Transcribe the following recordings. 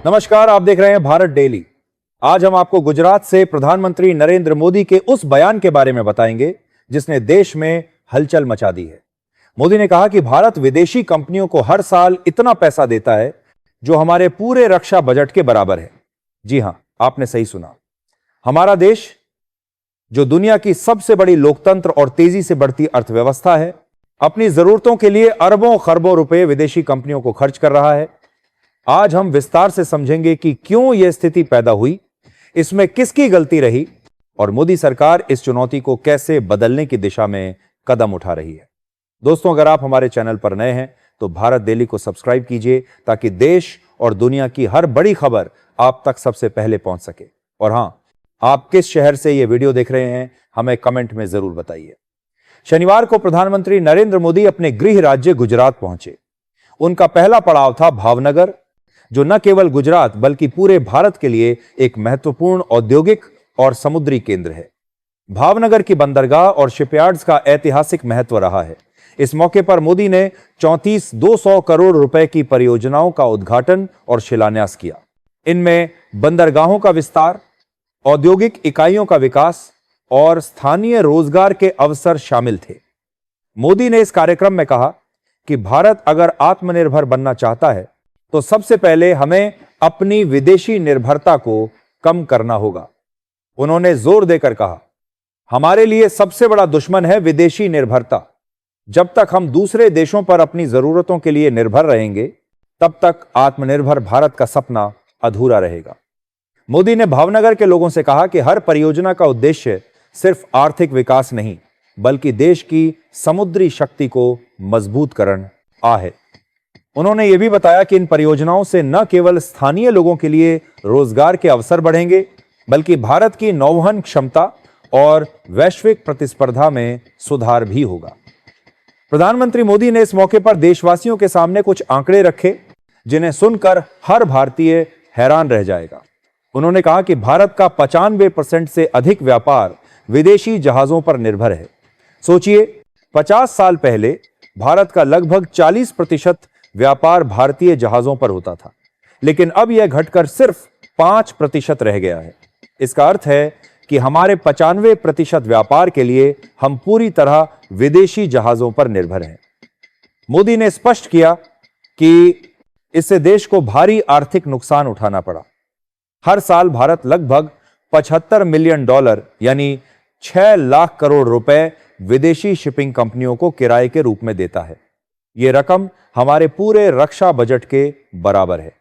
नमस्कार, आप देख रहे हैं भारत डेली। आज हम आपको गुजरात से प्रधानमंत्री नरेंद्र मोदी के उस बयान के बारे में बताएंगे जिसने देश में हलचल मचा दी है। मोदी ने कहा कि भारत विदेशी कंपनियों को हर साल इतना पैसा देता है जो हमारे पूरे रक्षा बजट के बराबर है। जी हां, आपने सही सुना। हमारा देश, जो दुनिया की सबसे बड़ी लोकतंत्र और तेजी से बढ़ती अर्थव्यवस्था है, अपनी जरूरतों के लिए अरबों खरबों रुपए विदेशी कंपनियों को खर्च कर रहा है। आज हम विस्तार से समझेंगे कि क्यों यह स्थिति पैदा हुई, इसमें किसकी गलती रही और मोदी सरकार इस चुनौती को कैसे बदलने की दिशा में कदम उठा रही है। दोस्तों, अगर आप हमारे चैनल पर नए हैं तो भारत डेली को सब्सक्राइब कीजिए ताकि देश और दुनिया की हर बड़ी खबर आप तक सबसे पहले पहुंच सके। और हां, आप किस शहर से यह वीडियो देख रहे हैं हमें कमेंट में जरूर बताइए। शनिवार को प्रधानमंत्री नरेंद्र मोदी अपने गृह राज्य गुजरात पहुंचे। उनका पहला पड़ाव था भावनगर, जो न केवल गुजरात बल्कि पूरे भारत के लिए एक महत्वपूर्ण औद्योगिक और समुद्री केंद्र है। भावनगर की बंदरगाह और शिपयार्ड्स का ऐतिहासिक महत्व रहा है। इस मौके पर मोदी ने 34,200 करोड़ रुपए की परियोजनाओं का उद्घाटन और शिलान्यास किया। इनमें बंदरगाहों का विस्तार, औद्योगिक इकाइयों का विकास और स्थानीय रोजगार के अवसर शामिल थे। मोदी ने इस कार्यक्रम में कहा कि भारत अगर आत्मनिर्भर बनना चाहता है तो सबसे पहले हमें अपनी विदेशी निर्भरता को कम करना होगा। उन्होंने जोर देकर कहा, हमारे लिए सबसे बड़ा दुश्मन है विदेशी निर्भरता। जब तक हम दूसरे देशों पर अपनी जरूरतों के लिए निर्भर रहेंगे, तब तक आत्मनिर्भर भारत का सपना अधूरा रहेगा। मोदी ने भावनगर के लोगों से कहा कि हर परियोजना का उद्देश्य सिर्फ आर्थिक विकास नहीं, बल्कि देश की समुद्री शक्ति को मजबूत करना है। उन्होंने यह भी बताया कि इन परियोजनाओं से न केवल स्थानीय लोगों के लिए रोजगार के अवसर बढ़ेंगे, बल्कि भारत की नौवहन क्षमता और वैश्विक प्रतिस्पर्धा में सुधार भी होगा। प्रधानमंत्री मोदी ने इस मौके पर देशवासियों के सामने कुछ आंकड़े रखे जिन्हें सुनकर हर भारतीय हैरान रह जाएगा। उन्होंने कहा कि भारत का 95% से अधिक व्यापार विदेशी जहाजों पर निर्भर है। सोचिए, 50 साल पहले भारत का लगभग 40% व्यापार भारतीय जहाजों पर होता था, लेकिन अब यह घटकर सिर्फ 5% रह गया है। इसका अर्थ है कि हमारे 95% व्यापार के लिए हम पूरी तरह विदेशी जहाजों पर निर्भर हैं। मोदी ने स्पष्ट किया कि इससे देश को भारी आर्थिक नुकसान उठाना पड़ा। हर साल भारत लगभग $75 मिलियन यानी 6 लाख करोड़ रुपए विदेशी शिपिंग कंपनियों को किराए के रूप में देता है। यह रकम हमारे पूरे रक्षा बजट के बराबर है।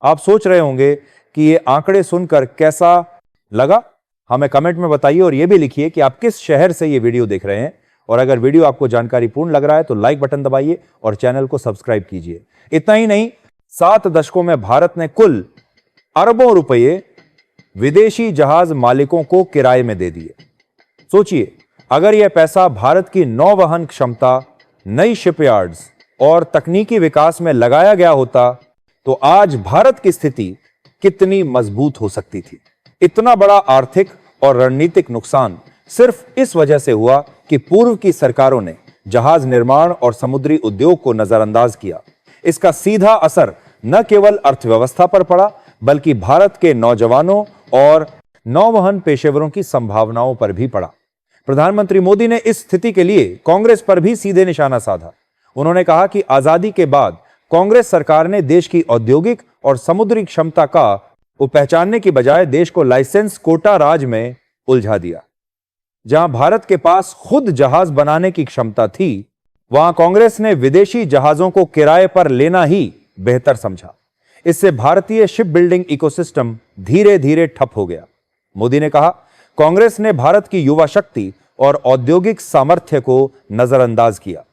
आप सोच रहे होंगे कि ये आंकड़े सुनकर कैसा लगा? हमें कमेंट में बताइए और यह भी लिखिए कि आप किस शहर से ये वीडियो देख रहे हैं। और अगर वीडियो आपको जानकारीपूर्ण लग रहा है तो लाइक बटन दबाइए और चैनल को सब्सक्राइब कीजिए। इतना ही नहीं, 7 दशकों में भारत ने कुल अरबों रुपये विदेशी जहाज मालिकों को किराए में दे दिए। सोचिए, अगर यह पैसा भारत की नौवहन क्षमता, नई शिपयार्ड्स और तकनीकी विकास में लगाया गया होता तो आज भारत की स्थिति कितनी मजबूत हो सकती थी। इतना बड़ा आर्थिक और रणनीतिक नुकसान सिर्फ इस वजह से हुआ कि पूर्व की सरकारों ने जहाज निर्माण और समुद्री उद्योग को नजरअंदाज किया। इसका सीधा असर न केवल अर्थव्यवस्था पर पड़ा, बल्कि भारत के नौजवानों और नौवहन पेशेवरों की संभावनाओं पर भी पड़ा। प्रधानमंत्री मोदी ने इस स्थिति के लिए कांग्रेस पर भी सीधे निशाना साधा। उन्होंने कहा कि आजादी के बाद कांग्रेस सरकार ने देश की औद्योगिक और समुद्री क्षमता का पहचानने की बजाय देश को लाइसेंस कोटा राज में उलझा दिया। जहां भारत के पास खुद जहाज बनाने की क्षमता थी, वहां कांग्रेस ने विदेशी जहाजों को किराए पर लेना ही बेहतर समझा। इससे भारतीय शिप बिल्डिंग इकोसिस्टम धीरे धीरे ठप हो गया। मोदी ने कहा, कांग्रेस ने भारत की युवा शक्ति और औद्योगिक सामर्थ्य को नजरअंदाज किया।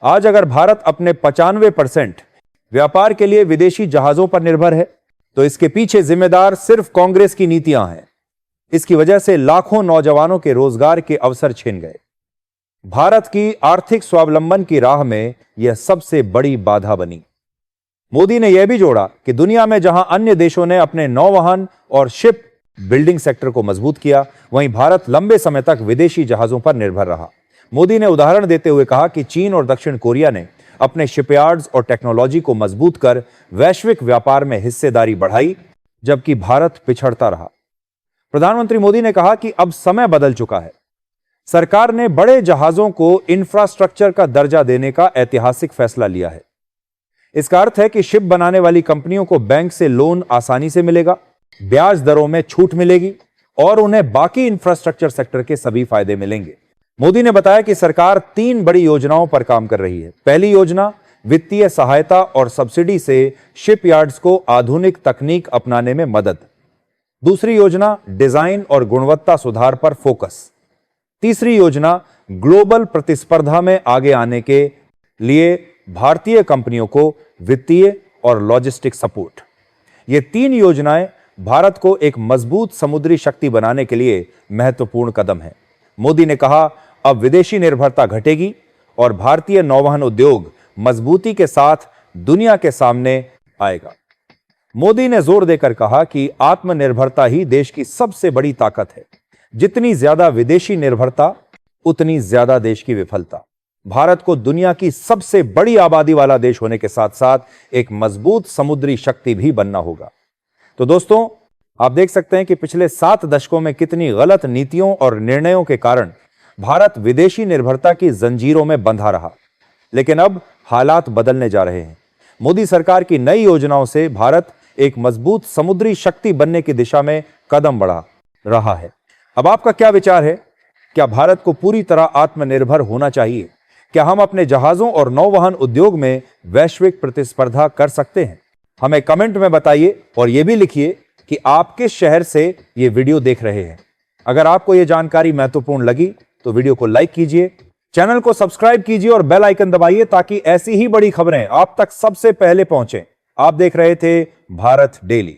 आज अगर भारत अपने 95% व्यापार के लिए विदेशी जहाजों पर निर्भर है, तो इसके पीछे जिम्मेदार सिर्फ कांग्रेस की नीतियां हैं। इसकी वजह से लाखों नौजवानों के रोजगार के अवसर छिन गए। भारत की आर्थिक स्वावलंबन की राह में यह सबसे बड़ी बाधा बनी। मोदी ने यह भी जोड़ा कि दुनिया में जहां अन्य देशों ने अपने नौवहन और शिप बिल्डिंग सेक्टर को मजबूत किया, वहीं भारत लंबे समय तक विदेशी जहाजों पर निर्भर रहा। मोदी ने उदाहरण देते हुए कहा कि चीन और दक्षिण कोरिया ने अपने शिपयार्ड्स और टेक्नोलॉजी को मजबूत कर वैश्विक व्यापार में हिस्सेदारी बढ़ाई, जबकि भारत पिछड़ता रहा। प्रधानमंत्री मोदी ने कहा कि अब समय बदल चुका है। सरकार ने बड़े जहाजों को इंफ्रास्ट्रक्चर का दर्जा देने का ऐतिहासिक फैसला लिया है। इसका अर्थ है कि शिप बनाने वाली कंपनियों को बैंक से लोन आसानी से मिलेगा, ब्याज दरों में छूट मिलेगी और उन्हें बाकी इंफ्रास्ट्रक्चर सेक्टर के सभी फायदे मिलेंगे। मोदी ने बताया कि सरकार 3 बड़ी योजनाओं पर काम कर रही है। पहली योजना वित्तीय सहायता और सब्सिडी से शिपयार्ड्स को आधुनिक तकनीक अपनाने में मदद। दूसरी योजना डिजाइन और गुणवत्ता सुधार पर फोकस। तीसरी योजना ग्लोबल प्रतिस्पर्धा में आगे आने के लिए भारतीय कंपनियों को वित्तीय और लॉजिस्टिक सपोर्ट। ये 3 योजनाएं भारत को एक मजबूत समुद्री शक्ति बनाने के लिए महत्वपूर्ण कदम है। मोदी ने कहा, अब विदेशी निर्भरता घटेगी और भारतीय नौवहन उद्योग मजबूती के साथ दुनिया के सामने आएगा। मोदी ने जोर देकर कहा कि आत्मनिर्भरता ही देश की सबसे बड़ी ताकत है। जितनी ज्यादा विदेशी निर्भरता, उतनी ज्यादा देश की विफलता। भारत को दुनिया की सबसे बड़ी आबादी वाला देश होने के साथ साथ एक मजबूत समुद्री शक्ति भी बनना होगा। तो दोस्तों, आप देख सकते हैं कि पिछले 7 दशकों में कितनी गलत नीतियों और निर्णयों के कारण भारत विदेशी निर्भरता की जंजीरों में बंधा रहा। लेकिन अब हालात बदलने जा रहे हैं। मोदी सरकार की नई योजनाओं से भारत एक मजबूत समुद्री शक्ति बनने की दिशा में कदम बढ़ा रहा है। अब आपका क्या विचार है? क्या भारत को पूरी तरह आत्मनिर्भर होना चाहिए? क्या हम अपने जहाजों और नौवहन उद्योग में वैश्विक प्रतिस्पर्धा कर सकते हैं? हमें कमेंट में बताइए और यह भी लिखिए कि आप किस शहर से ये वीडियो देख रहे हैं। अगर आपको यह जानकारी महत्वपूर्ण लगी तो वीडियो को लाइक कीजिए, चैनल को सब्सक्राइब कीजिए और बेल आइकन दबाइए ताकि ऐसी ही बड़ी खबरें आप तक सबसे पहले पहुंचें। आप देख रहे थे भारत डेली।